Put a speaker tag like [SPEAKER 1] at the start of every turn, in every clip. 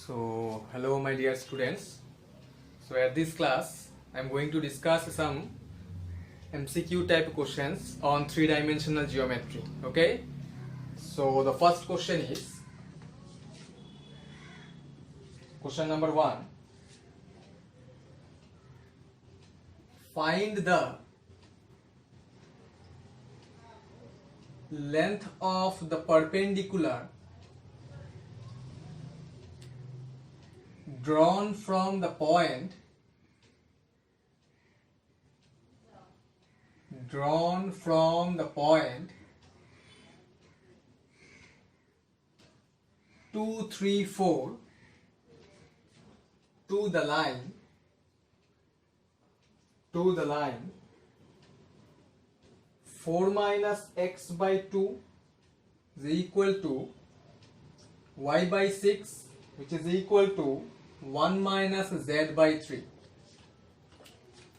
[SPEAKER 1] So, hello my dear students. So, at this class, I am going to discuss some MCQ type questions on three-dimensional geometry. Okay. So, the first question is question number 1. Find the length of the perpendicular drawn from the point drawn from the point 2, 3, 4 to the line 4 minus x by 2 is equal to y by 6, which is equal to 1 minus z by 3.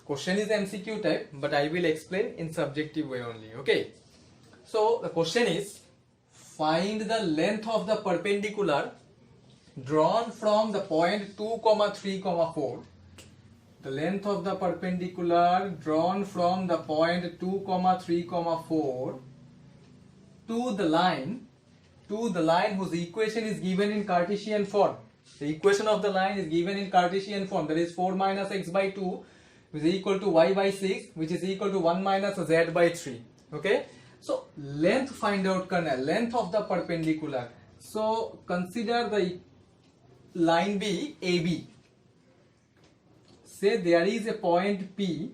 [SPEAKER 1] Question is MCQ type, but I will explain in subjective way only. Okay. So the question is, find the length of the perpendicular drawn from the point 2, 3, 4. The length of the perpendicular drawn from the point 2, 3, 4 to the line whose equation is given in Cartesian form. The equation of the line is given in Cartesian form, that is 4 minus x by 2 is equal to y by 6, which is equal to 1 minus z by 3. Okay. So length find out करना, length of the perpendicular. So consider the line B AB. Say there is a point P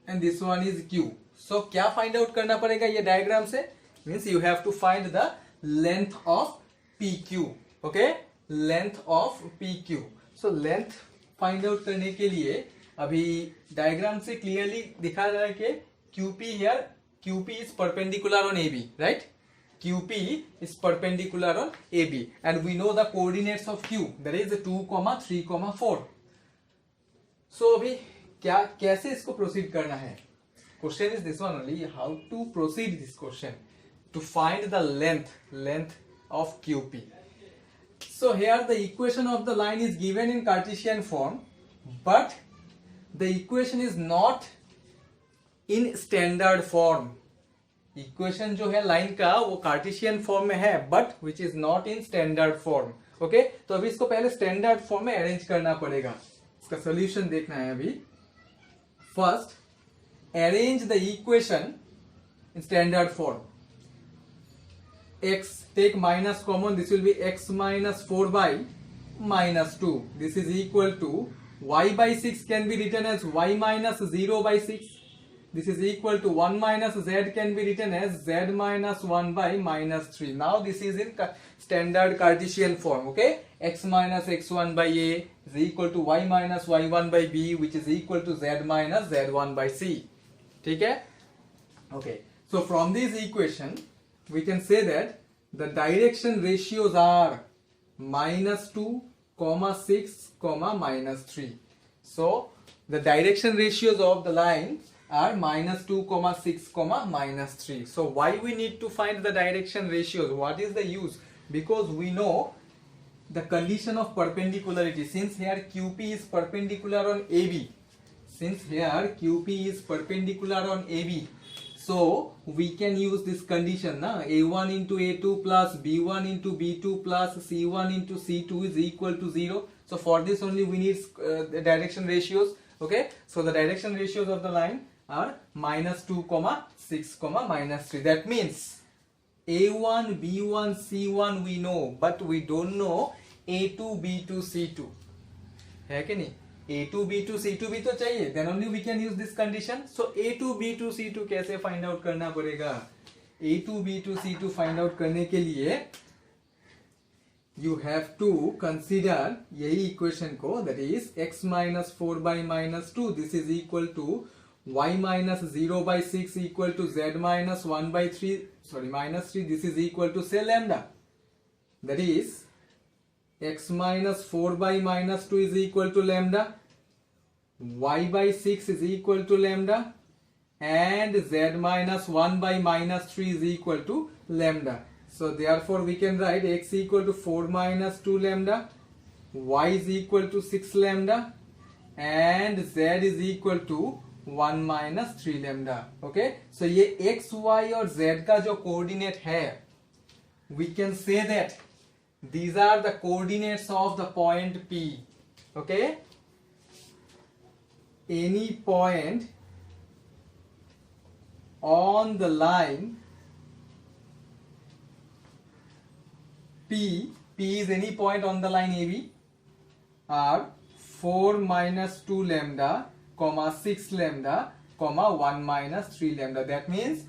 [SPEAKER 1] and this one is Q. So क्या find out करना पड़ेगा ये diagram से? Means you have to find the length of PQ. Okay, length of PQ. So length find out करने के लिए अभी diagram से clearly दिखा रहा है कि QP here, QP is perpendicular on AB, right? QP is perpendicular on AB, and we know the coordinates of Q, that is 2, 3, 4. So अभी क्या कैसे इसको proceed करना है? Question is this one only, how to proceed this question to find the length of QP. So here the equation of the line is given in Cartesian form, but the equation is not in standard form. Equation जो है line का वो Cartesian form में है, but which is not in standard form. Okay, तो अभी इसको पहले स्टैंडर्ड फॉर्म में अरेंज करना पड़ेगा. इसका सोल्यूशन देखना है अभी. First arrange the equation in standard form. x take minus common, this will be x minus 4 by minus 2. This is equal to y by 6 can be written as y minus 0 by 6. This is equal to 1 minus z can be written as z minus 1 by minus 3. Now this is in standard Cartesian form. Okay, x minus x1 by a is equal to y minus y1 by b, which is equal to z minus z1 by c. ठीक है? Okay, so from this equation we can say that the direction ratios are minus 2, -6, minus 3. So the direction ratios of the line are minus 2, 6, minus 3. So why we need to find the direction ratios? What is the use? Because we know the condition of perpendicularity. Since here QP is perpendicular on AB. Since here QP is perpendicular on AB. So we can use this condition, na? A1 into A2 plus B1 into B2 plus C1 into C2 is equal to 0. So for this only we need the direction ratios. Okay, so the direction ratios of the line are minus 2, 6, minus 3. That means A1, B1, C1 we know, but we don't know A2, B2, C2. है कि नहीं? A2, B2, C2 भी तो चाहिए. Then only we can use this condition. So A2, B2, C2 कैसे find out करना पड़ेगा? A2, B2, C2 find out करने के लिए you have to consider यही equation को, that is x minus 4 by minus 2. This is equal to y minus 0 by 6 equal to z minus 1 by 3. Sorry, minus 3. This is equal to say lambda. That is x minus 4 by minus 2 is equal to lambda, y by 6 is equal to lambda, and z minus 1 by minus 3 is equal to lambda. So therefore we can write x equal to 4 minus 2 lambda, y is equal to 6 lambda, and z is equal to 1 minus 3 lambda. Okay, so ये x, y और z का जो coordinate है, we can say that these are the coordinates of the point P. Okay, any point on the line P is any point on the line AB are 4 minus 2 lambda, comma 6 lambda, comma 1 minus 3 lambda. That means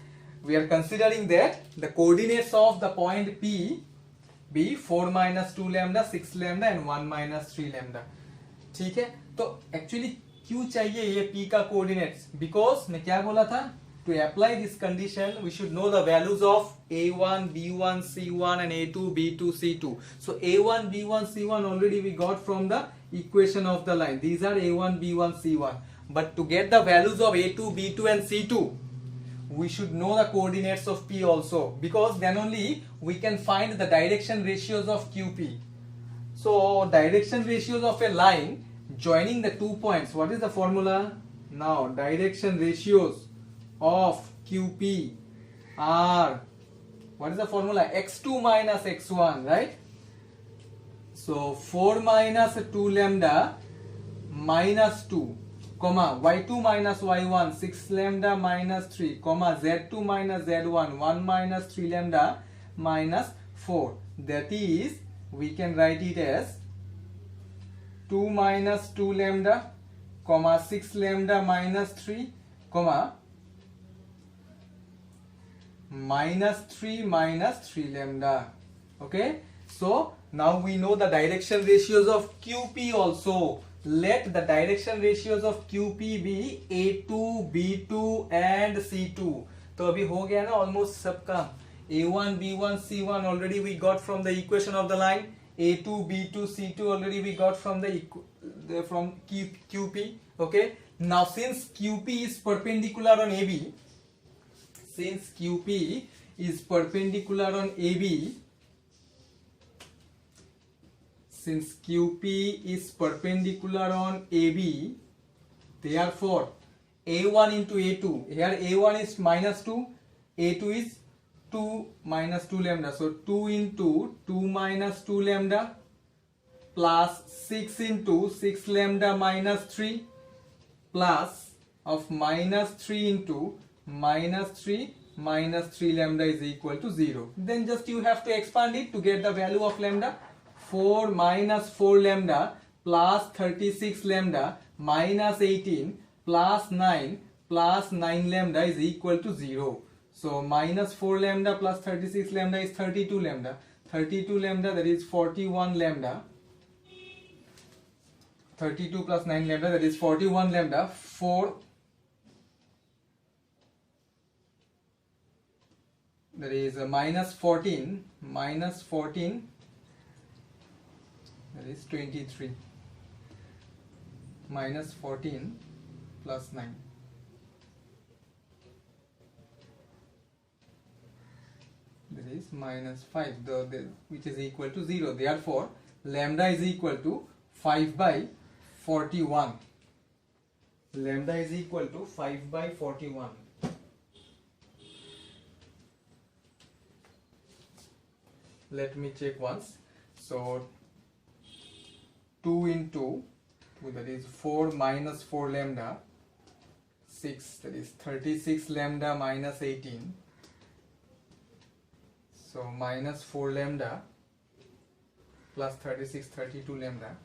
[SPEAKER 1] we are considering that the coordinates of the point P be 4 minus 2 lambda, 6 lambda and 1 minus 3 lambda. ठीक है, तो actually क्यों चाहिए ये P का coordinates? Because मैं क्या बोला था, to apply this condition we should know the values of a1 b1 c1 and a2 b2 c2. So a1 b1 c1 already we got from the equation of the line. These are a1 b1 c1, but to get the values of a2 b2 and c2 we should know the coordinates of P also, because then only we can find the direction ratios of QP. So direction ratios of a line joining the 2 points, what is the formula? Now direction ratios of QP are, what is the formula? x2 minus x1, right? So 4 minus 2 lambda minus 2, comma y2 minus y1 6 lambda minus 3, comma z2 minus z1 1 minus 3 lambda minus 4. That is, we can write it as 2 minus 2 lambda, comma 6 lambda minus 3, comma minus 3 minus 3 lambda. Okay, so now we know the direction ratios of QP also. Let the direction ratios of QP be A2, B2 and C2. तो अभी हो गया ना almost सब काम. A1, B1, C1 already we got from the equation of the line. A2, B2, C2 already we got from from QP. Okay. Now since QP is perpendicular on AB, since QP is perpendicular on AB, since QP is perpendicular on AB, therefore A1 into A2, here A1 is minus 2, A2 is 2 minus 2 lambda, so 2 into 2 minus 2 lambda plus 6 into 6 lambda minus 3 plus of minus 3 into minus 3 minus 3 lambda is equal to 0. Then just you have to expand it to get the value of lambda. 4 minus 4 lambda plus 36 lambda minus 18 plus 9 lambda is equal to 0. So minus 4 lambda plus 36 lambda is 32 lambda. 32 lambda, that is 41 lambda. 32 plus 9 lambda, that is 41 lambda. 4, that is minus 14, that is 23, minus 14 plus 9, that is minus 5, which is equal to 0. Therefore lambda is equal to 5 by 41. Lambda is equal to 5 by 41. Let me check once. So 2 into 2, that is 4 minus 4 lambda, 6, that is 36 lambda minus 18. So minus 4 lambda plus 36, 32 lambda.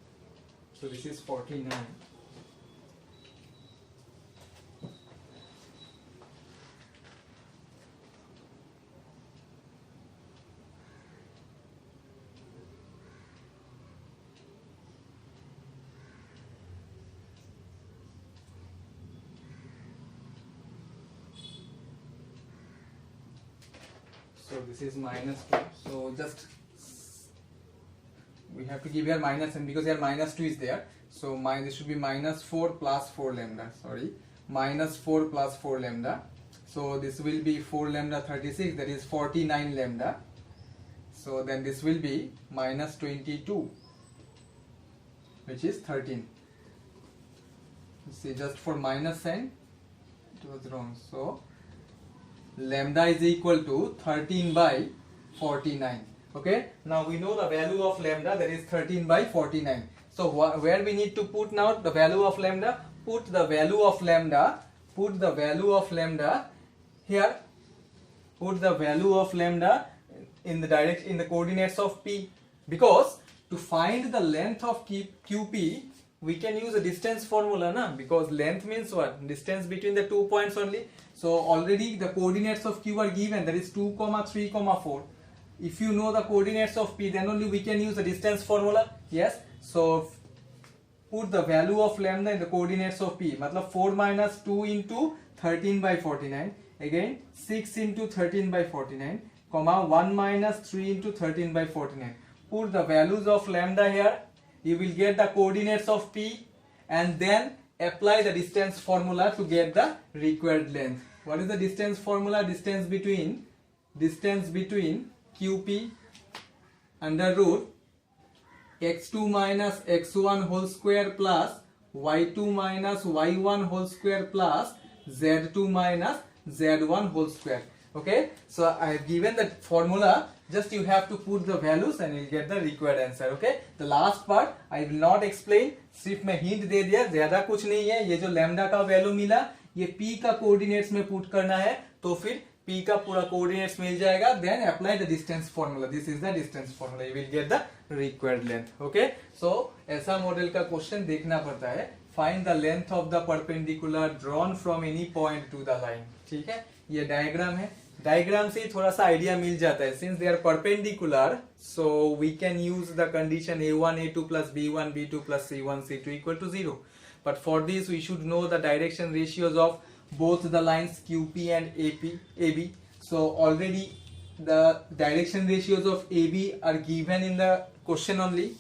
[SPEAKER 1] So this is 49. So this is minus 2. So just we have to give here minus, and because here minus 2 is there, so this should be minus 4 plus 4 lambda. Sorry, minus 4 plus 4 lambda. So this will be 4 lambda 36, that is 49 lambda. So then this will be minus 22, which is 13. See, just for minus sign it was wrong. So lambda is equal to 13 by 49. Okay, now we know the value of lambda, that is 13 by 49. So where we need to put now the value of lambda? Put the value of lambda here. Put the value of lambda in the coordinates of p, because to find the length of QP we can use a distance formula, na? Because length means what? Distance between the 2 points only. So already the coordinates of Q are given, that is 2, 3, 4. If you know the coordinates of P, then only we can use the distance formula. Yes, so put the value of lambda in the coordinates of P. Matlab 4 minus 2 into 13 by 49, again 6 into 13 by 49, comma 1 minus 3 into 13 by 49. Put the values of lambda here, you will get the coordinates of P, and then apply the distance formula to get the required length. What is the distance formula? Distance between QP under root x2 minus x1 whole square plus y2 minus y1 whole square plus z2 minus z1 whole square. Okay, so I have given the formula, just you have to put the values and you'll get the required answer. Okay, the last part I will not explain, सिर्फ मैं hint दे दिया, ज्यादा कुछ नहीं है. ये जो lambda का value मिला, ये p का coordinates में put करना है, तो फिर p का पूरा coordinates मिल जाएगा. Then apply the distance formula. This is the distance formula. You will get the required length. Okay, so ऐसा model का question देखना पड़ता है. Find the length of the perpendicular drawn from any point to the line. ठीक है, ये diagram है. Diagram से थोड़ा सा आइडिया मिल जाता है. Since they are perpendicular, so we can use the condition a1 a2 plus b1 b2 plus c1 c2 equal to 0. But for this we should know the direction ratios of both the lines QP and AB. So already the direction ratios of AB are given in the question only.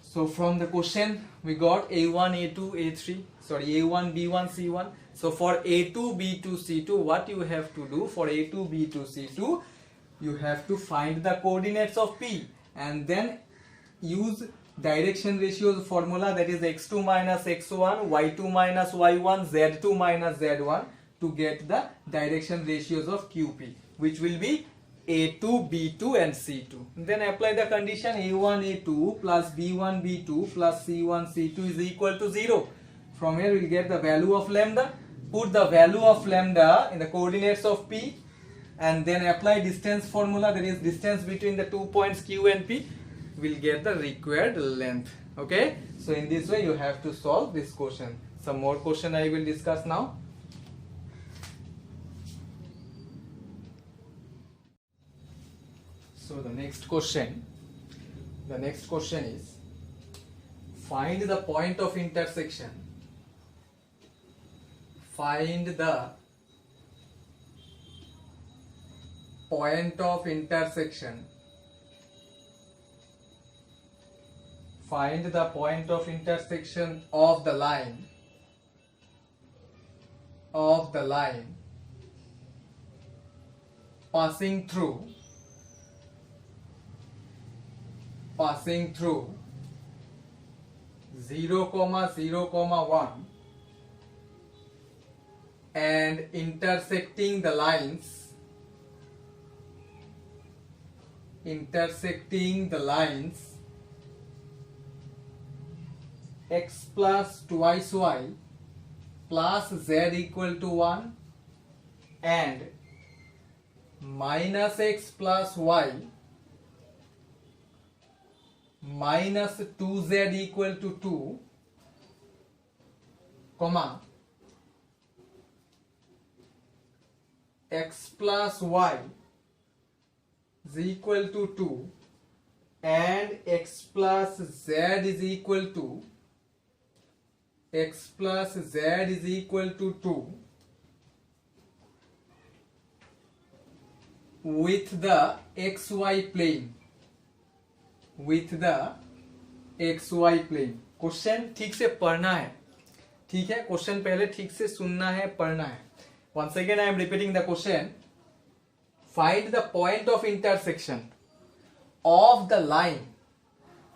[SPEAKER 1] So from the question we got a1 a2 a3, sorry, a1 b1 c1. So for a2 b2 c2, what you have to do? For a2 b2 c2, you have to find the coordinates of P and then use direction ratios formula, that is x2 minus x1, y2 minus y1, z2 minus z1, to get the direction ratios of QP, which will be a2 b2 and c2. Then apply the condition a1 a2 plus b1 b2 plus c1 c2 is equal to 0. From here we will get the value of lambda. Put the value of lambda in the coordinates of P and then apply distance formula, that is distance between the 2 points Q and P, will get the required length. Okay, so in this way you have to solve this question. Some more question I will discuss now. So the next question is, find the point of intersection. Find the point of intersection. Find the point of intersection of the line passing through 0, 0, 1 and intersecting the lines x plus twice y plus z equal to 1 and minus x plus y minus 2z equal to 2, comma x plus y is equal to 2 and x plus z is equal to 2 with the xy plane. Question ठीक से पढ़ना है, ठीक है. Question पहले ठीक से सुनना है, पढ़ना है. Once again I am repeating the question. Find the point of intersection. Of the line,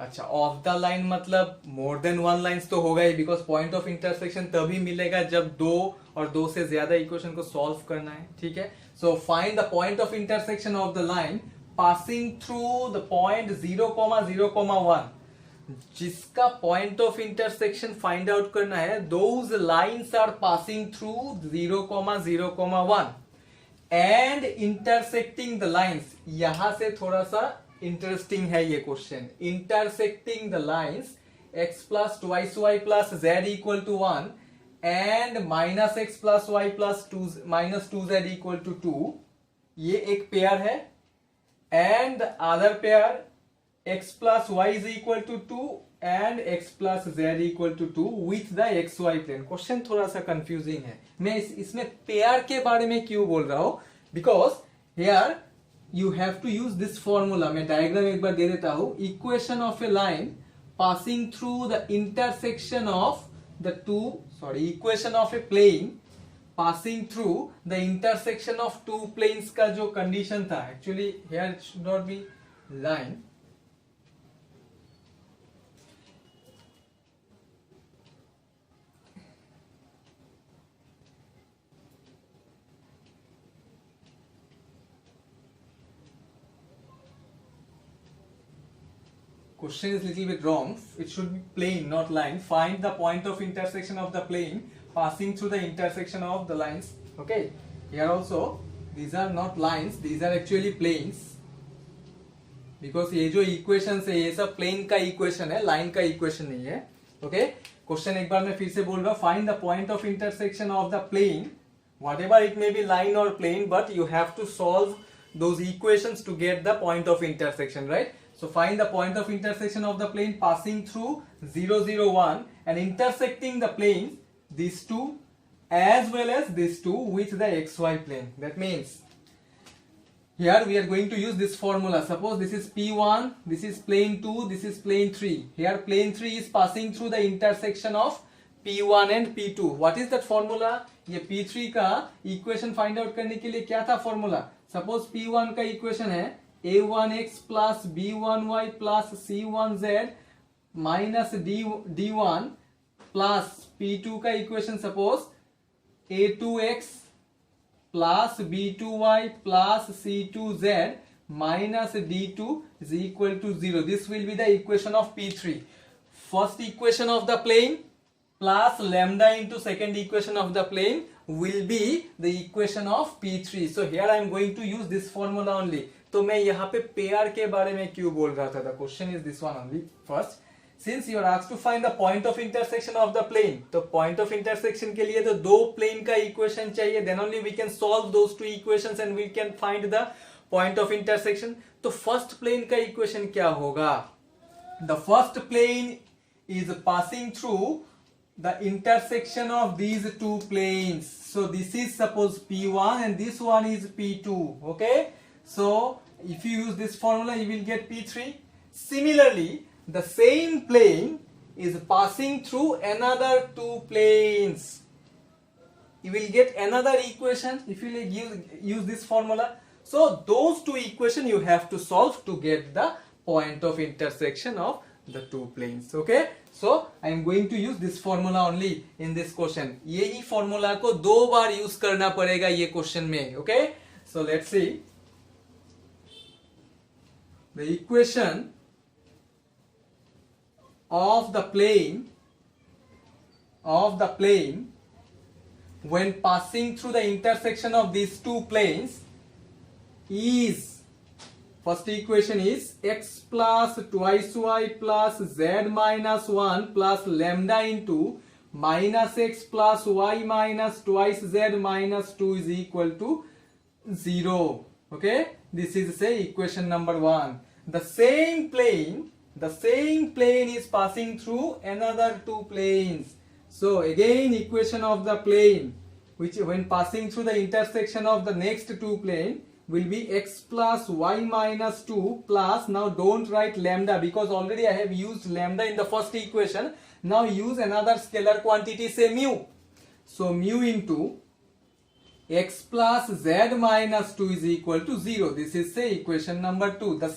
[SPEAKER 1] अच्छा ऑफ द लाइन मतलब मोर देन वन लाइन्स तो होगा ही, बिकॉज पॉइंट ऑफ इंटरसेक्शन तभी मिलेगा जब दो और दो से ज्यादा इक्वेशन को सॉल्व करना है, ठीक है। So find the point of intersection of the line passing through the point 0,0,1, जिसका point of intersection find out करना है, those lines are passing through 0,0,1 and intersecting the lines. यहां से थोड़ा सा इंटरेस्टिंग है ये question, intersecting the lines x plus twice y plus z equal to 1 and minus x plus y plus minus 2z equal to 2, ये एक pair है, and other pair x plus y is equal to 2 and x plus z equal to 2 with the xy plane। Question थोड़ा सा confusing है, मैं इसमें pair के बारे में क्यों बोल रहा हूं, because here you have to use this formula. मैं डायग्राम एक बार दे देता हूं, equation of a line passing through the intersection of the two, equation of a plane passing through the intersection of two planes का जो condition था, actually here it should not be line, question is little bit wrong, it should be plane not line. Find the point of intersection of the plane passing through the intersection of the lines, okay। Here also these are not lines, these are actually planes, because ये जो equations है ये सब plane का equation है, line का equation नहीं है, okay। Question एक बार मैं फिर से बोल रहा हूँ, find the point of intersection of the plane, whatever it may be line or plane, but you have to solve those equations to get the point of intersection, right? So find the point of intersection of the plane passing through 0, 0, 1 and intersecting the planes, these two as well as these two with the xy plane. That means here we are going to use this formula. Suppose this is P1, this is plane 2, this is plane 3. Here plane 3 is passing through the intersection of P1 and P2. What is that formula? ये P3 का equation find out करने के लिए क्या था formula? Suppose P1 का equation है a1x plus b1y plus c1z minus d1 plus p2 का equation suppose a2x plus b2y plus c2z minus d2 is equal to 0. This will be the equation of p3. First equation of the plane plus lambda into second equation of the plane will be the equation of p3. So here I am going to use this formula only. तो मैं यहाँ पे pair के बारे में क्यों बोल रहा था, the question is this one only. First, since you are asked to find the point of intersection of the plane, तो पॉइंट ऑफ इंटरसेक्शन के लिए तो दो प्लेन का इक्वेशन चाहिए, then only we can solve those two equations and we can find the point of intersection. तो first plane का equation क्या होगा, the first plane is passing through the intersection of these two planes. So this is suppose P1 and this one is P2, okay। So if you use this formula you will get P3. Similarly the same plane is passing through another two planes, you will get another equation if you use this formula. So those two equations you have to solve to get the point of intersection of the two planes, okay। So I am going to use this formula only in this question. यही formula को दो बार use करना पड़ेगा ये question में, okay। So let's see the equation of the plane when passing through the intersection of these two planes is, first equation is x plus twice y plus z minus 1 plus lambda into minus x plus y minus twice z minus 2 is equal to 0, okay। This is say equation number 1. The same plane is passing through another two planes. So again equation of the plane which when passing through the intersection of the next two plane will be x plus y minus 2 plus, now don't write lambda because already I have used lambda in the first equation. Now use another scalar quantity, say mu. So mu into x plus z minus 2 is equal to 0. This is say equation number 2. The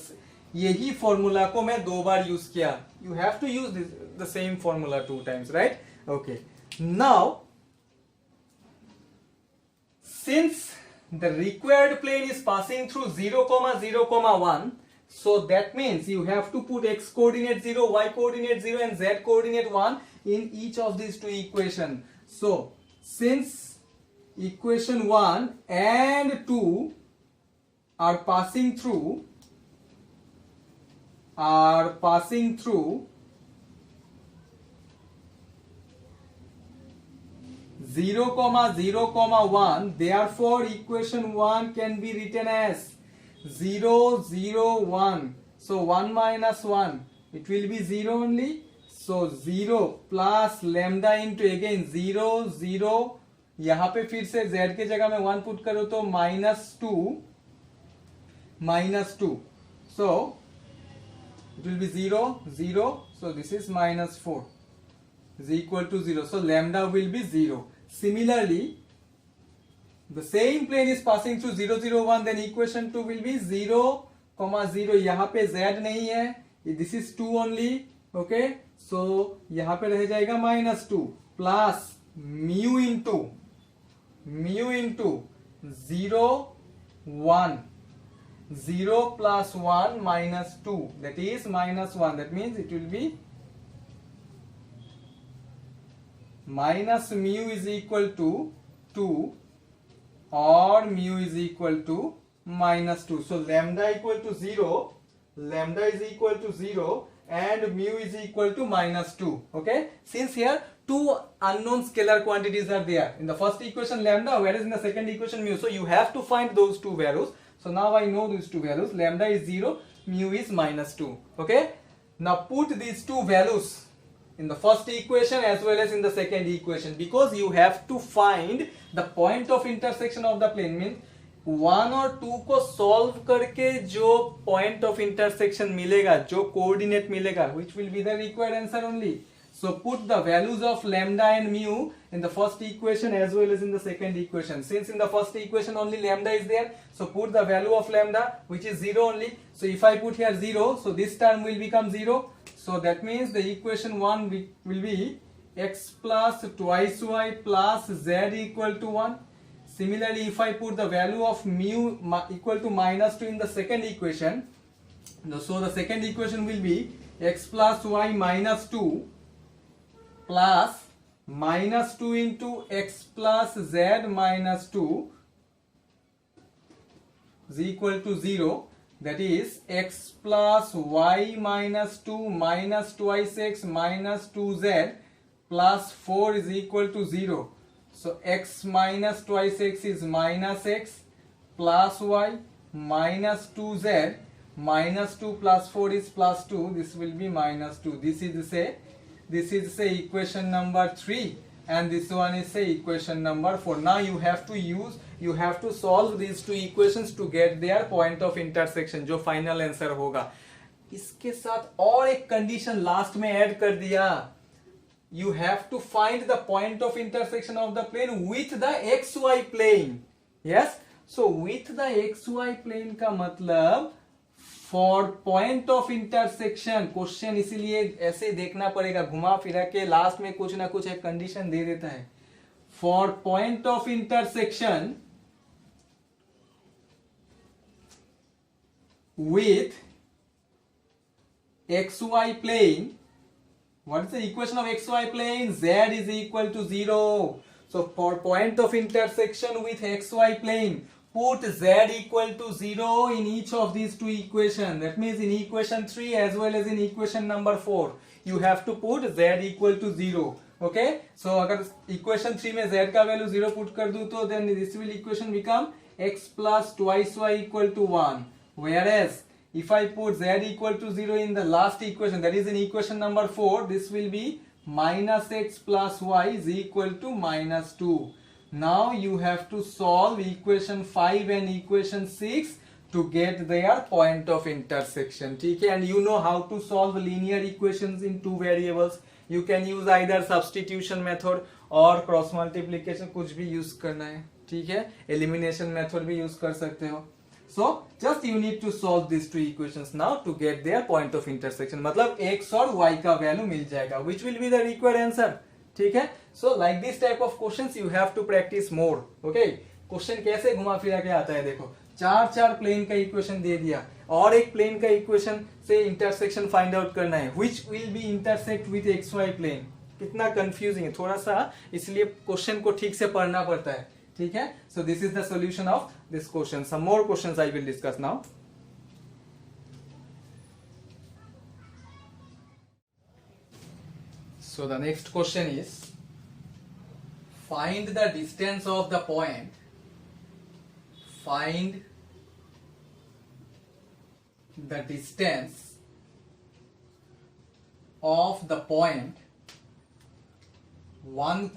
[SPEAKER 1] यही formula को मैं 2 बार use किया. You have to use the same formula 2 times, right? Okay, now since the required plane is passing through 0, 0, 1, so that means you have to put x coordinate 0, y coordinate 0 and z coordinate 1 in each of these two equations. So since equation 1 and 2 are passing through 0, 0, 1, therefore equation 1 can be written as 0, 0, 1. So 1 minus 1, it will be 0 only. So 0 plus lambda into again 0, 0. यहाँ पे फिर से z के जगह में 1 put करो तो -2. So it will be 0, 0. So this is -4 is equal to 0. So lambda will be 0. Similarly, the same plane is passing through 0, 0, 1. Then equation 2 will be 0, 0. यहाँ पे z नहीं है. This is 2 only. Okay. So यहाँ पे रह जाएगा -2 plus mu into 0, 1. 0 plus 1 minus 2. That is -1. That means it will be minus mu is equal to 2 or mu is equal to -2. So lambda equal to 0, lambda is equal to 0 and mu is equal to -2. Okay, since here two unknown scalar quantities are there in the first equation lambda, whereas in the second equation mu, so you have to find those two values. So now I know these two values, lambda is 0, mu is -2. Okay, now put these two values in the first equation as well as in the second equation, because you have to find the point of intersection of the plane. Means 1 और 2 को solve करके जो point of intersection मिलेगा, जो coordinate मिलेगा, which will be the required answer only. So put the values of lambda and mu in the first equation as well as in the second equation. Since in the first equation only lambda is there, so put the value of lambda, which is 0 only. So if I put here 0, so this term will become 0. So that means the equation 1 will be x plus twice y plus z equal to 1. Similarly, if I put the value of mu equal to -2 in the second equation, so the second equation will be x plus y minus 2 plus -2 into x plus z minus 2 is equal to 0. That is x plus y minus 2 minus twice x minus 2z plus 4 is equal to 0. So x minus twice x is minus x plus y minus 2z minus 2 plus 4 is plus 2. This will be -2. This is say equation number 3 and this one is say equation number 4. Now you have to solve these two equations to get their point of intersection, जो final answer होगा. इसके साथ और एक condition last में add कर दिया. You have to find the point of intersection of the plane with the xy plane. Yes, so with the xy plane का मतलब for point of intersection. Question इसीलिए ऐसे देखना पड़ेगा, घुमा फिरा के लास्ट में कुछ ना कुछ एक कंडीशन दे देता है. For point of intersection with xy plane, what is the equation of xy plane? Z is equal to 0. So for point of intersection with xy plane, put z equal to 0 in each of these two equations. That means in equation 3 as well as in equation number 4, you have to put z equal to 0. Okay, so अगर equation 3 में z का value 0 put कर दूं तो then this will equation become x plus twice y equal to 1. Whereas if I put z equal to 0 in the last equation, that is in equation number 4, this will be minus x plus y is equal to -2. Now you have to solve equation 5 and equation 6 to get their point of intersection. ठीक है, and you know how to solve linear equations in two variables. You can use either substitution method or cross multiplication, कुछ भी use करना है. ठीक है, elimination method भी use कर सकते हो. So just you need to solve these two equations now to get their point of intersection. मतलब x और y का वैल्यू मिल जाएगा, which will be the required answer. ठीक है. So like this type of questions you have to practice more. Okay. Question कैसे घुमा फिरा के आता है देखो, चार प्लेन का इक्वेशन दे दिया और एक प्लेन का इक्वेशन से इंटरसेक्शन फाइंड आउट करना है, which will be intersect with xy plane. कितना कंफ्यूजिंग है थोड़ा सा, इसलिए क्वेश्चन को ठीक से पढ़ना पड़ता है. ठीक है. So this is the solution of this question. Some more questions I will discuss now. So the next question is, find the distance of the point. Find the distance of the point 1,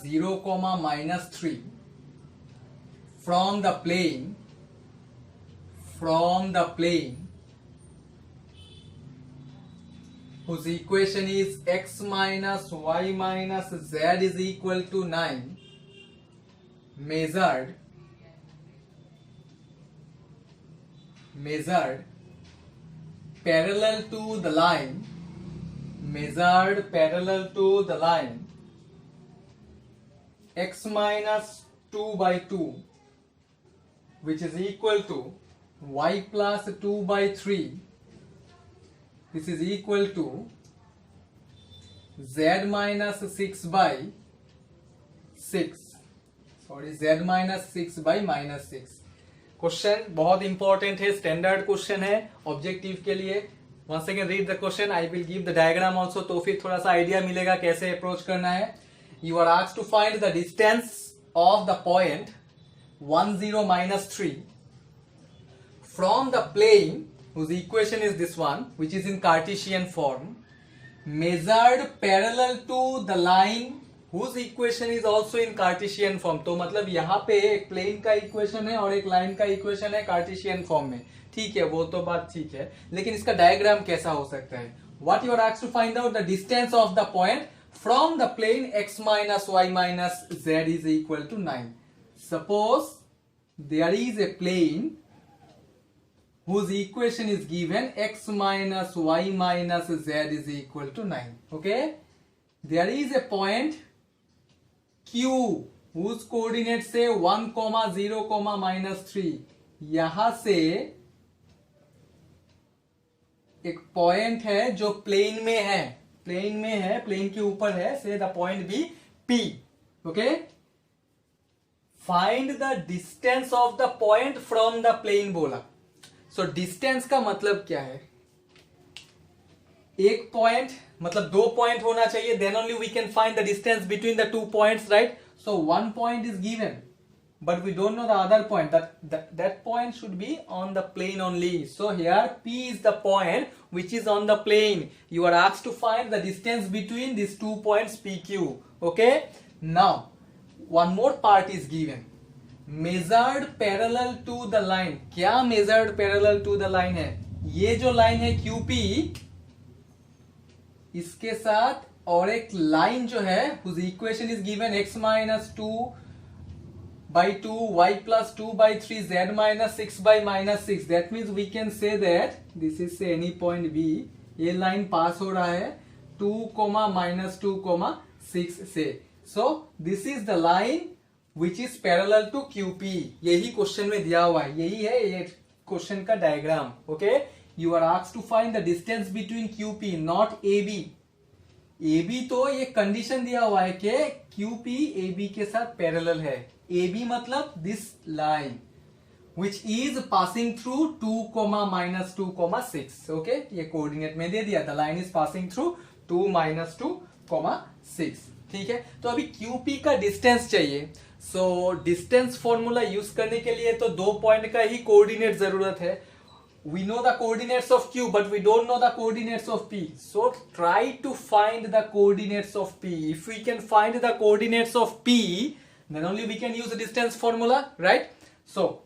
[SPEAKER 1] 0, -3 from the plane whose equation is x minus y minus z is equal to 9, measured parallel to the line, x minus 2/2, which is equal to y plus 2/3. This is equal to z minus 6/6. Sorry, z minus 6/-6. Question बहुत important है, standard question है objective के लिए. Once again read the question, I will give the diagram also, तो फिर थोड़ा सा idea मिलेगा कैसे अप्रोच करना है. You are asked to find the distance of the point 1, 0, -3 from the plane whose equation is this one, which is in Cartesian form, measured parallel to the line whose equation is also in Cartesian form. तो मतलब यहाँ पे एक plane का equation है और एक line का इक्वेशन है कार्टेशियन फॉर्म में. ठीक है, वो तो बात ठीक है, लेकिन इसका डायग्राम कैसा हो सकता है. What you are asked to find out the distance of the point from the plane x minus y minus z is equal to 9. Suppose there is a plane whose equation is given x minus y minus z is equal to 9. Okay, there is a point q whose coordinates say 1, 0, -3. यहां से एक point है जो plane में है, plane के ऊपर है, से the point B P. Okay, find the distance of the point from the plane बोला. सो डिस्टेंस का मतलब क्या है, एक पॉइंट मतलब 2 पॉइंट होना चाहिए, then only we can find the distance between the 2 points, right. So 1 point is given but we don't know the other point. That point should be on the plane only. So here P is the point which is on the plane. You are asked to find the distance between these 2 points PQ. Okay, now one more part is given, measured parallel to the line. क्या measured parallel to the line है, ये जो line है QP, इसके साथ और एक line जो है whose equation is given x minus 2/2 y plus 2/3 z minus 6/-6. That means we can say that this is say any point B, ये लाइन पास हो रहा है 2, -2, 6 से. So this is the line which is parallel to QP. यही question में दिया हुआ है, यही है ये क्वेश्चन का diagram. Okay, you are asked to find the distance between QP, not AB. AB तो ये कंडीशन दिया हुआ है कि QP AB के साथ पैरेलल है. AB मतलब this line which is passing through 2, -2, 6. Okay, ये कोऑर्डिनेट में दे दिया, the line is passing through 2, -2, 6. ठीक है, तो अभी QP का डिस्टेंस चाहिए. सो डिस्टेंस फॉर्मूला यूज करने के लिए तो 2 पॉइंट का ही कोऑर्डिनेट जरूरत है. We know the coordinates of Q, but we don't know the coordinates of P. So try to find the coordinates of P. If we can find the coordinates of P, then only we can use the distance formula, right? So,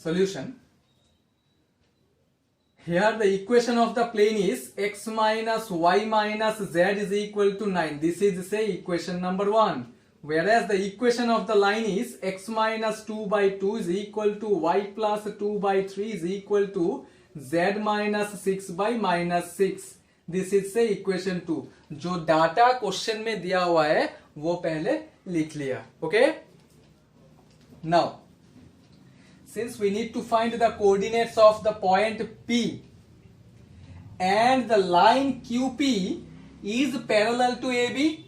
[SPEAKER 1] solution. Here the equation of the plane is x minus y minus z is equal to 9. This is say equation number 1. whereas the equation of the line is x minus 2 by 2 is equal to y plus 2 by 3 is equal to z minus 6 by minus 6. This is से equation 2. जो data question में दिया हुआ है वो पहले लिख लिया. Okay, now since we need to find the coordinates of the point P and the line QP is parallel to AB,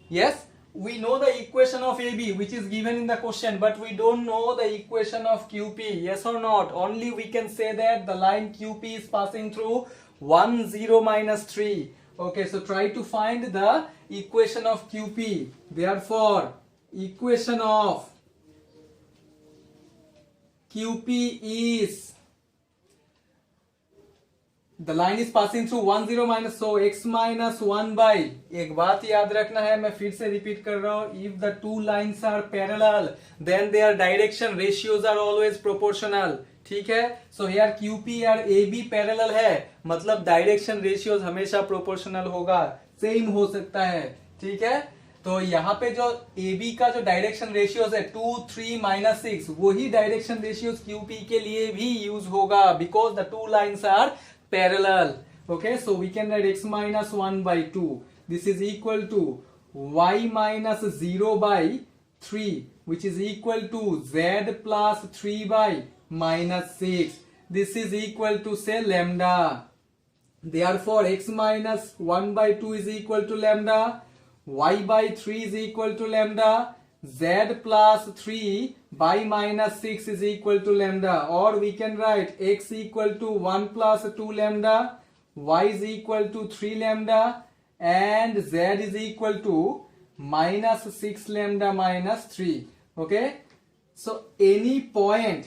[SPEAKER 1] yes, we know the equation of AB which is given in the question, but we don't know the equation of QP, yes or not. Only we can say that the line QP is passing through 1 0 minus 3. Okay, so try to find the equation of QP. Therefore equation of QP is, the line is passing through 1 0 minus, so x minus 1 by, एक बात याद रखना है, मैं फिर से repeat कर रहा हूं, if the two lines are parallel then their direction ratios are always proportional. ठीक है, so here QP और AB parallel है, मतलब डायरेक्शन रेशियोज हमेशा प्रोपोर्शनल होगा, सेम हो सकता है. ठीक है, तो यहाँ पे जो AB का जो डायरेक्शन रेशियोज है 2 3 माइनस 6, वही डायरेक्शन रेशियोज QP के लिए भी यूज होगा, because the two lines are parallel. Okay, so we can write x minus 1 by 2. This is equal to y minus 0 by 3 which is equal to z plus 3 by minus 6. This is equal to say lambda. Therefore x minus 1 by 2 is equal to lambda, y by 3 is equal to lambda, z plus 3 by minus 6 is equal to lambda, or we can write x equal to 1 plus 2 lambda, y is equal to 3 lambda, and z is equal to minus 6 lambda minus 3. Okay, so any point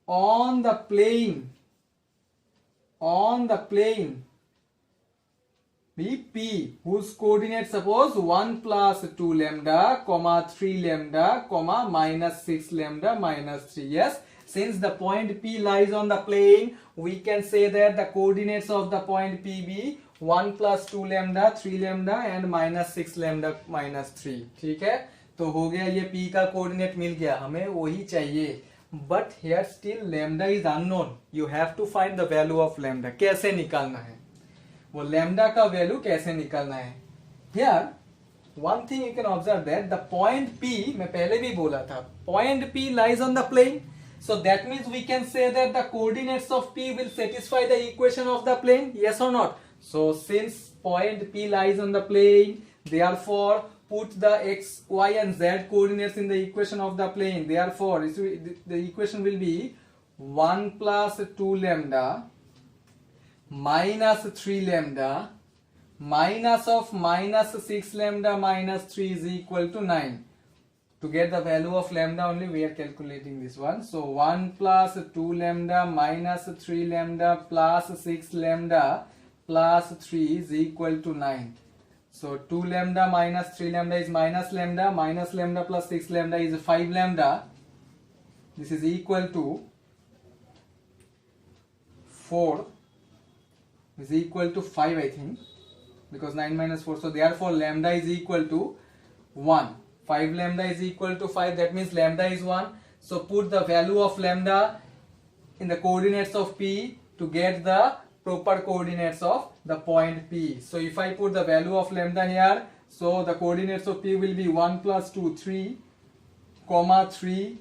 [SPEAKER 1] on the plane P whose coordinates, suppose 1 plus 2 lambda comma 3 lambda comma minus 6 lambda minus 3. Yes, since the point P lies on the plane, we can say that the coordinates of the point P be 1 plus 2 lambda 3 lambda and minus 6 lambda minus 3. ठीक है, तो हो गया, ये P का coordinate मिल गया, हमें वही चाहिए. But here still lambda is unknown. You have to find the value of lambda. कैसे निकालना है वो लैम्डा का वैल्यू, कैसे निकालना है? Here one thing you can observe that the point P, मैं पहले भी बोला था, point P lies on the plane, so that means we can say that the coordinates of P will satisfy the equation of the plane, yes or not? So since point P lies on the plane, therefore put the x, y and z coordinates in the equation of the plane. Therefore the equation will be 1 plus 2 lambda minus 3 lambda minus of minus 6 lambda minus 3 is equal to 9. To get the value of lambda only we are calculating this one. So 1 plus 2 lambda minus 3 lambda plus 6 lambda plus 3 is equal to 9. So 2 lambda minus 3 lambda is minus lambda plus 6 lambda is 5 lambda. This is equal to 4 is equal to 5, I think, because 9 minus 4. So therefore lambda is equal to 1. 5 lambda is equal to 5. That means lambda is 1. So put the value of lambda in the coordinates of P to get the proper coordinates of the point P. So if I put the value of lambda here, so the coordinates of P will be 1 plus 2 3 comma 3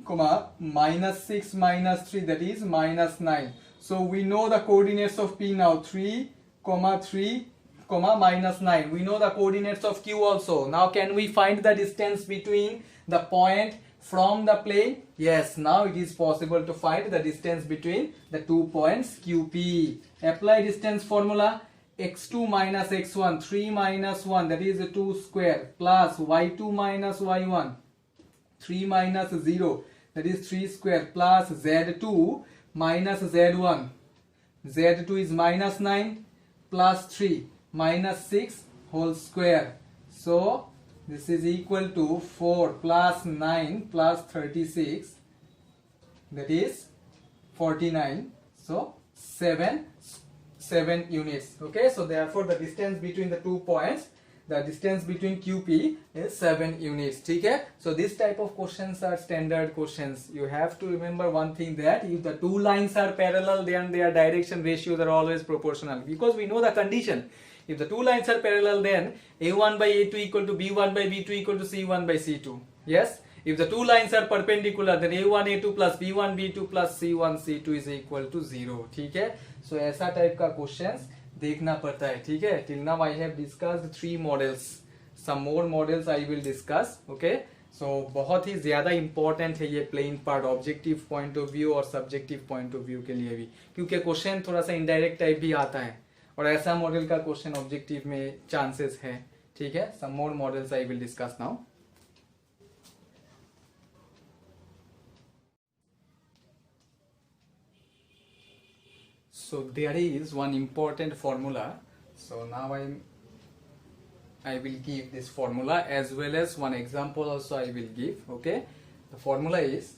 [SPEAKER 1] comma minus 6 minus 3, that is minus 9. So we know the coordinates of P now, 3 comma minus 9. We know the coordinates of Q also. Now can we find the distance between the point from the plane? Yes, now it is possible to find the distance between the 2 points QP. Apply distance formula. X2 minus x1, 3 minus 1, that is 2 square, plus y2 minus y1, 3 minus 0, that is 3 square, plus z2 minus z1, z2 is minus 9 plus 3 minus 6 whole square. So this is equal to 4 plus 9 plus 36, that is 49. So 7 7 units. Okay, so therefore the distance between the 2 points, the distance between QP is 7 units. Okay, so this type of questions are standard questions. You have to remember one thing, that if the two lines are parallel, then their direction ratios are always proportional, because we know the condition. If the two lines are parallel, then A1 by A2 equal to B1 by B2 equal to C1 by C2. Yes. If the two lines are perpendicular, then A1 A2 plus B1 B2 plus C1 C2 is equal to 0. ठीक है, so ऐसा type का questions देखना पड़ता है. ठीक है, till now I have discussed 3 models, some more models I will discuss. Okay, so बहुत ही ज्यादा इंपॉर्टेंट है ये plane part, objective point of view और सब्जेक्टिव पॉइंट ऑफ व्यू के लिए भी, क्योंकि क्वेश्चन थोड़ा सा इनडायरेक्ट टाइप भी आता है, और ऐसा मॉडल का क्वेश्चन ऑब्जेक्टिव में चांसेस है. ठीक है, some more models I will discuss now. So there is one important formula. So now I will give this formula, as well as one example also I will give. Okay, the formula is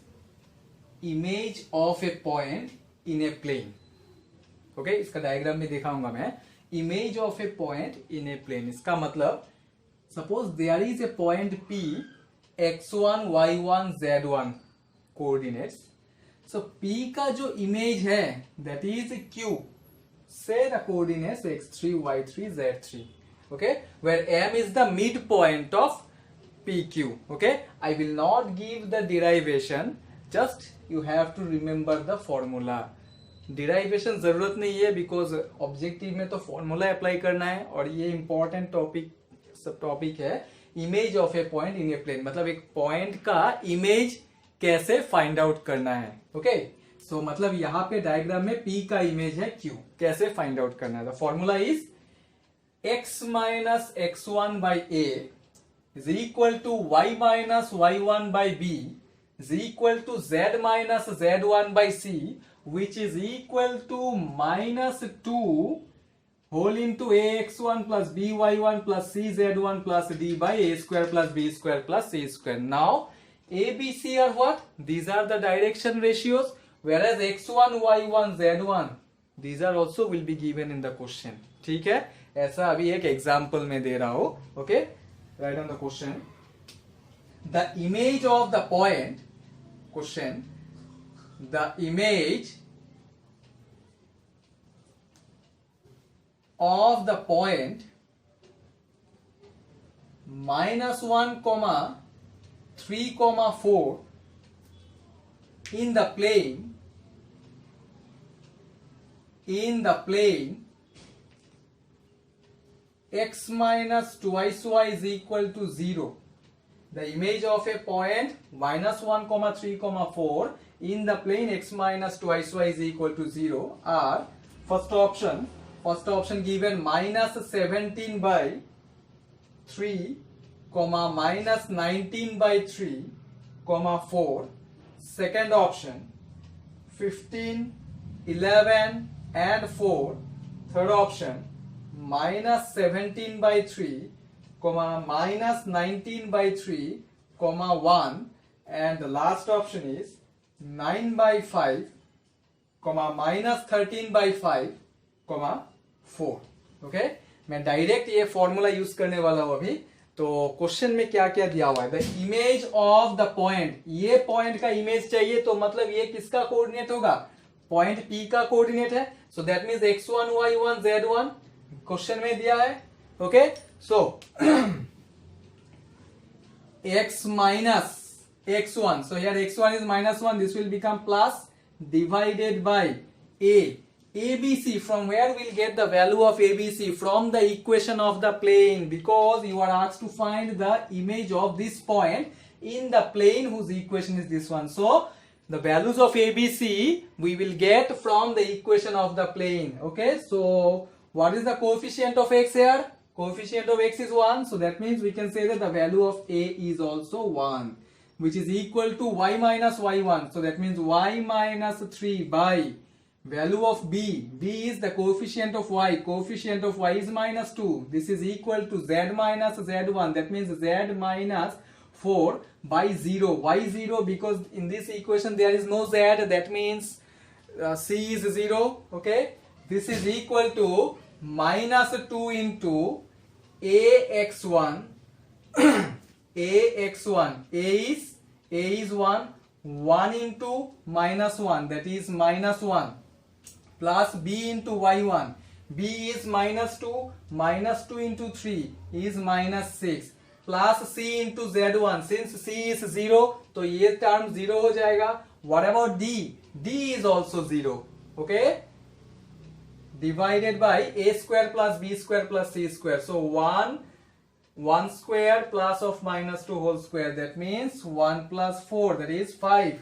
[SPEAKER 1] image of a point in a plane. Okay, इसका diagram में दिखाऊंगा मैं. Image of a point in a plane, इसका मतलब suppose there is a point P, x1 y1 z1 coordinates. So P का जो image है, that is Q, say the coordinates x3 y3 z3. Okay, where M is the midpoint of PQ. Okay, I will not give the derivation, just you have to remember the formula. Derivation जरूरत नहीं है, because objective में तो formula apply करना है, और ये important topic है, image of a point in a plane, मतलब एक पॉइंट का इमेज कैसे फाइंड आउट करना है. ओके, सो मतलब यहाँ पे डायग्राम में P का इमेज है Q, कैसे फाइंड आउट करना है. The formula is x minus x1 by a is equal to y minus y1 by b is equal to z minus z1 by c, which is equal to minus 2 whole into ax1 plus by1 plus cz1 plus d by a square plus b square plus c square. Now a, b, c are what? These are the direction ratios, whereas x1 y1 z1 these are also will be given in the question. ठीक है, ऐसा अभी एक example में दे रहा हूं. Okay, right on the question. The image of the point, question, the image of the point minus 1 comma 3 comma 4 in the plane x minus twice y is equal to 0. The image of a point minus 1 comma 3 comma 4 in the plane x minus twice y is equal to 0 are, first option given minus 17 by 3 comma minus 19 by 3 comma 4. Second option 15, 11 and 4. Third option minus 17 by 3 comma minus 19 by 3 comma 1, and the last option is 9 by 5 comma minus 13 by 5 comma 4. Okay, मैं direct ये formula use करने वाला हूं अभी. तो question में क्या क्या दिया हुआ है, the image of the point, ये पॉइंट का इमेज चाहिए, तो मतलब ये किसका कोऑर्डिनेट होगा, पॉइंट P का कोऑर्डिनेट है. So that means x1 y1 z1 question में दिया है. Okay, so x minus x1, so here x1 is minus 1, this will become plus divided by a. ABC, from where we'll get the value of ABC? From the equation of the plane, because you are asked to find the image of this point in the plane whose equation is this one. So the values of ABC we will get from the equation of the plane. Okay, so what is the coefficient of x here? Coefficient of x is 1, so that means we can say that the value of a is also 1, which is equal to y minus y1, so that means y minus 3 by value of b. B is the coefficient of y. Coefficient of y is minus 2. This is equal to z minus z1. That means z minus 4 by 0. Why 0? Because in this equation there is no z. That means c is 0. Okay. this is equal to minus 2 into ax1 ax1 a is 1 into minus 1, that is minus 1, plus b into y1, b is minus 2 into 3 is minus 6, plus c into z1, since c is 0 तो ये term 0 हो जाएगा. What about d? d is also 0. Okay, divided by a square plus b square plus c square. So 1 square plus of minus 2 whole square, that means 1 plus 4, that is 5.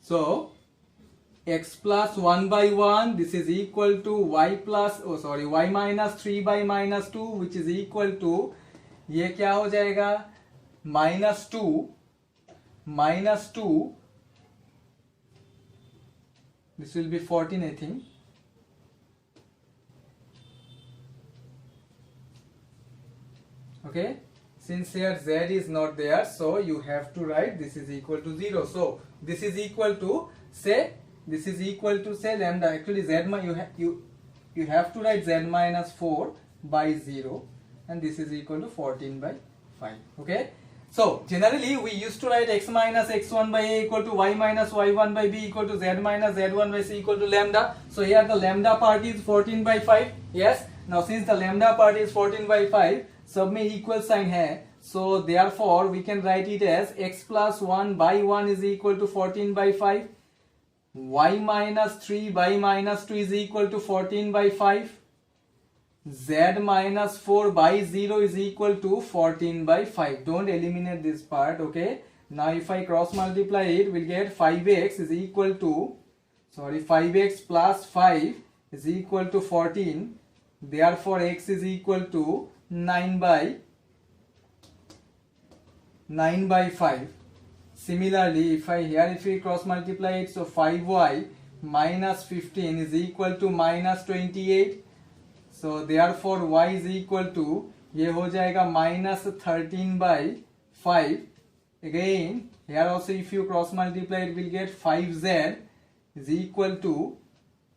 [SPEAKER 1] So x plus 1 by 1, this is equal to y minus 3 by minus 2, which is equal to, ये क्या हो जाएगा, minus 2, this will be 14, I think. Okay, since here z is not there, so you have to write this is equal to 0. So this is equal to say lambda. Actually you have to write z minus 4 by 0, and this is equal to 14 by 5. Okay, so generally we used to write x minus x1 by a equal to y minus y1 by b equal to z minus z1 by c equal to lambda. So here the lambda part is 14 by 5. Yes, now since the lambda part is 14 by 5, सब में equal sign है, so therefore we can write it as x plus 1 by 1 is equal to 14 by 5, y minus 3 by minus 2 is equal to 14 by 5, z minus 4 by 0 is equal to 14 by 5. Don't eliminate this part. Okay, now if I cross multiply it, we'll get 5x is equal to 5x plus 5 is equal to 14. Therefore x is equal to 9 by 5. Similarly, if we cross multiply it, so 5y minus 15 is equal to minus 28. So therefore y is equal to, ये हो जाएगा minus 13 by 5. Again here also if you cross multiply it, will get 5z is equal to,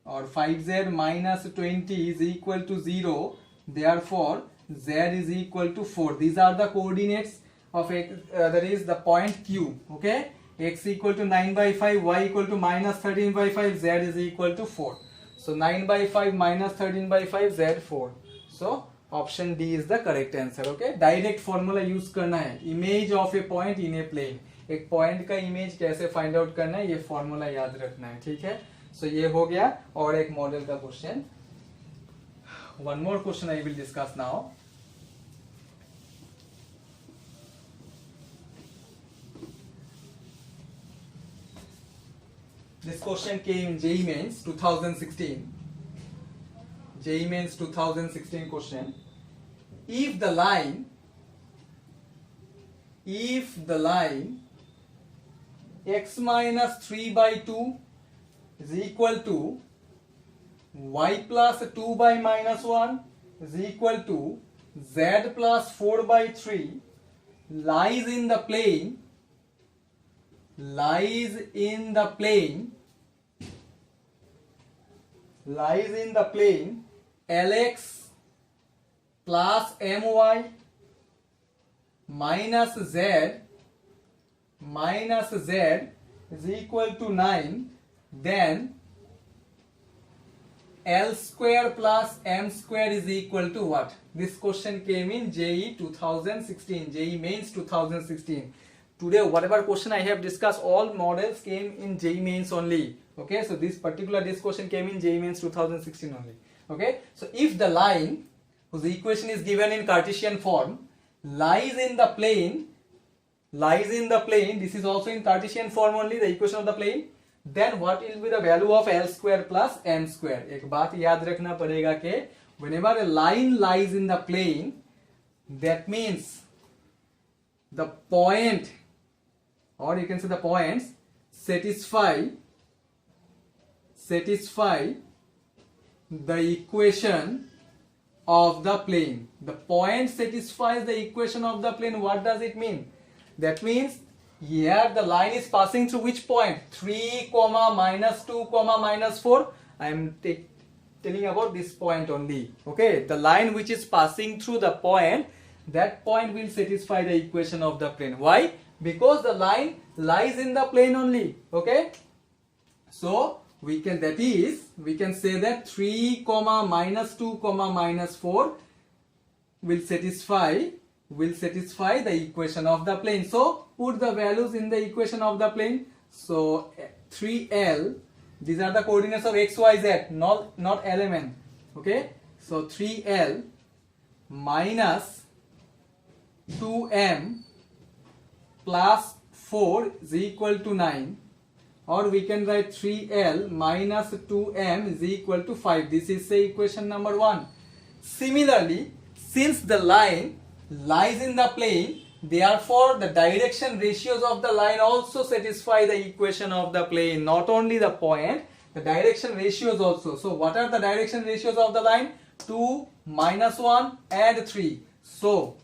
[SPEAKER 1] or 5z minus 20 is equal to 0. Therefore z is equal to 4. These are the coordinates of x, that is the point Q. Okay, x equal to 9 by 5, y equal to minus 13 by 5, z is equal to 4. So 9 by 5 minus 13 by 5, z 4. So option D is the correct answer. Okay, direct formula use करना है, image of a point in a plane. एक point का image कैसे find out करना है, ये formula याद रखना है. ठीक है, so ये हो गया. और एक model का question. One more question I will discuss now. This question came in JEE Mains 2016. JEE Mains 2016 question. If the line x minus 3 by 2 is equal to y plus 2 by minus 1 is equal to z plus 4 by 3 lies in the plane Lx plus my minus z is equal to 9, then L square plus m square is equal to what? This question came in JEE 2016, JEE Mains 2016. Today whatever question I have discussed, all models came in JEE Mains only. Okay, so this question came in JEE Mains 2016 only. Okay, so if the line whose equation is given in Cartesian form lies in the plane, this is also in Cartesian form only, the equation of the plane, then what will be the value of L square plus m square? एक बात याद रखना पड़ेगा कि whenever a line lies in the plane, that means the point, or you can say the points satisfy the equation of the plane. The point satisfies the equation of the plane. What does it mean? That means here the line is passing through which point? 3, minus 2, minus 4. I am telling about this point only. Okay, the line which is passing through the point, that point will satisfy the equation of the plane. Why? Because the line lies in the plane only. Okay, so we can say that 3 comma minus 2 comma minus 4 will satisfy the equation of the plane. So put the values in the equation of the plane. So 3L, these are the coordinates of x, y, z, not LMN. Okay, so 3L minus 2m plus 4 is equal to 9, or we can write 3L minus 2m is equal to 5. This is the equation number 1. Similarly, since the line lies in the plane, therefore the direction ratios of the line also satisfy the equation of the plane. Not only the point, the direction ratios also. So what are the direction ratios of the line? 2, minus 1 and 3. So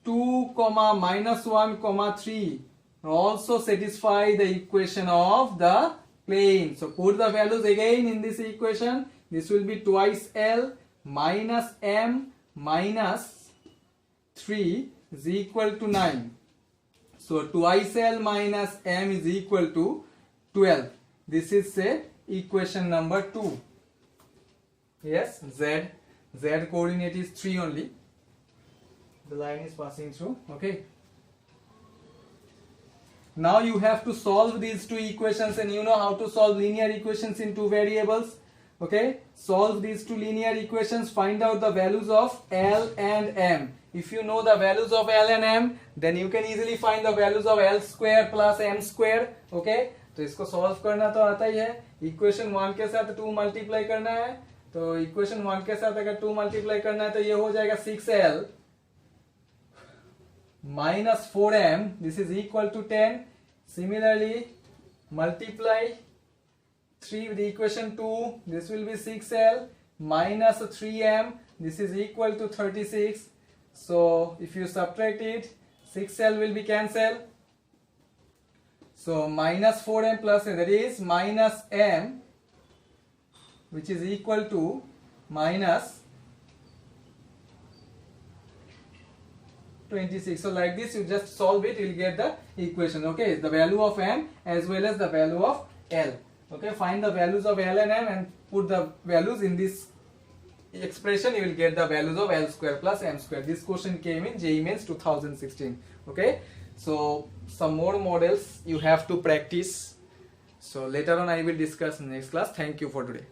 [SPEAKER 1] 2 comma minus 1 comma 3 also satisfy the equation of the plane. So put the values again in this equation. This will be twice L minus m minus 3 is equal to 9. So twice L minus m is equal to 12. This is say equation number 2. Yes, z coordinate is 3 only. The line is passing through. Okay, now you have to solve these two equations, and you know how to solve linear equations in two variables. Okay, solve these two linear equations, find out the values of L and M. If you know the values of L and M, then you can easily find the values of L square plus M square. Okay, तो इसको solve करना तो आता ही है. Equation 1 के साथ 2 multiply करना है, तो equation 1 के साथ अगर 2 multiply करना है तो ये हो जाएगा 6L minus 4M, this is equal to 10. Similarly, multiply 3 with the equation 2, this will be 6L minus 3M, this is equal to 36. So if you subtract it, 6L will be cancelled. So minus 4M plus, that is minus M, which is equal to minus 26. So like this you just solve it, you will get the equation. Okay, the value of M as well as the value of L. Okay, find the values of L and M and put the values in this expression, you will get the values of L square plus M square. This question came in JEE Mains 2016. Okay, so some more models you have to practice. So later on I will discuss in next class. Thank you for today.